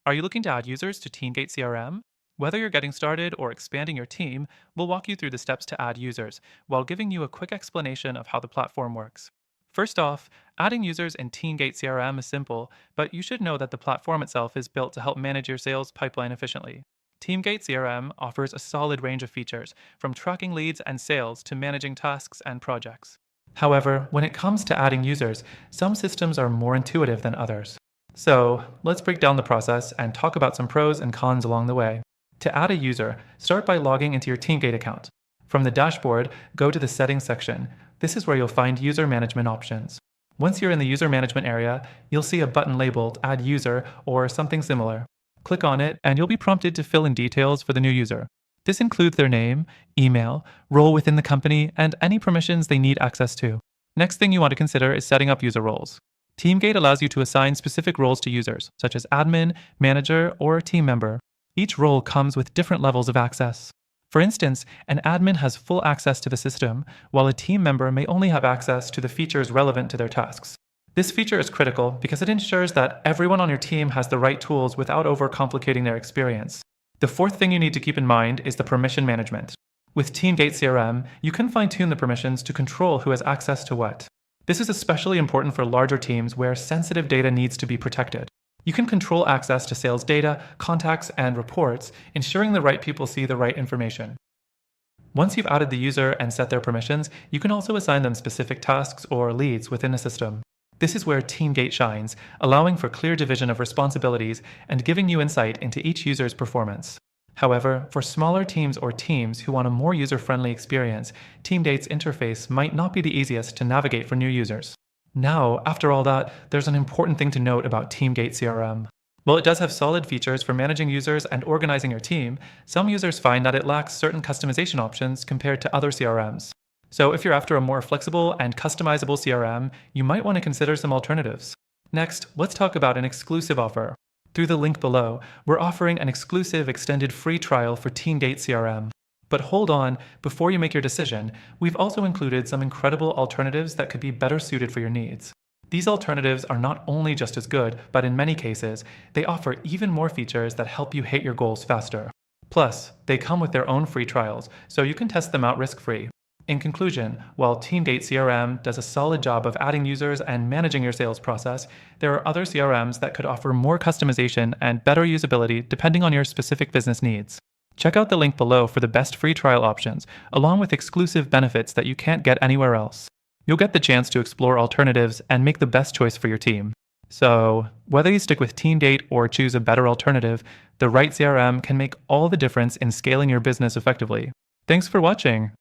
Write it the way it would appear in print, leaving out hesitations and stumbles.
Are you looking to add users to TeamGate CRM? Whether you're getting started or expanding your team, we'll walk you through the steps to add users while giving you a quick explanation of how the platform works. First off, adding users in TeamGate CRM is simple, but you should know that the platform itself is built to help manage your sales pipeline efficiently. TeamGate CRM offers a solid range of features, from tracking leads and sales to managing tasks and projects. However, when it comes to adding users, some systems are more intuitive than others. So, let's break down the process and talk about some pros and cons along the way. To add a user, start by logging into your TeamGate account. From the dashboard, go to the Settings section. This is where you'll find user management options. Once you're in the user management area, you'll see a button labeled Add User or something similar. Click on it, and you'll be prompted to fill in details for the new user. This includes their name, email, role within the company, and any permissions they need access to. Next thing you want to consider is setting up user roles. TeamGate allows you to assign specific roles to users, such as admin, manager, or team member. Each role comes with different levels of access. For instance, an admin has full access to the system, while a team member may only have access to the features relevant to their tasks. This feature is critical because it ensures that everyone on your team has the right tools without overcomplicating their experience. The fourth thing you need to keep in mind is the permission management. With TeamGate CRM, you can fine-tune the permissions to control who has access to what. This is especially important for larger teams where sensitive data needs to be protected. You can control access to sales data, contacts, and reports, ensuring the right people see the right information. Once you've added the user and set their permissions, you can also assign them specific tasks or leads within the system. This is where TeamGate shines, allowing for clear division of responsibilities and giving you insight into each user's performance. However, for smaller teams or teams who want a more user-friendly experience, TeamGate's interface might not be the easiest to navigate for new users. Now, after all that, there's an important thing to note about TeamGate CRM. While it does have solid features for managing users and organizing your team, some users find that it lacks certain customization options compared to other CRMs. So if you're after a more flexible and customizable CRM, you might want to consider some alternatives. Next, let's talk about an exclusive offer. Through the link below, we're offering an exclusive extended free trial for TeamGate CRM. But hold on, before you make your decision, we've also included some incredible alternatives that could be better suited for your needs. These alternatives are not only just as good, but in many cases, they offer even more features that help you hit your goals faster. Plus, they come with their own free trials, so you can test them out risk-free. In conclusion, while TeamGate CRM does a solid job of adding users and managing your sales process, there are other CRMs that could offer more customization and better usability depending on your specific business needs. Check out the link below for the best free trial options, along with exclusive benefits that you can't get anywhere else. You'll get the chance to explore alternatives and make the best choice for your team. So, whether you stick with TeamGate or choose a better alternative, the right CRM can make all the difference in scaling your business effectively. Thanks for watching.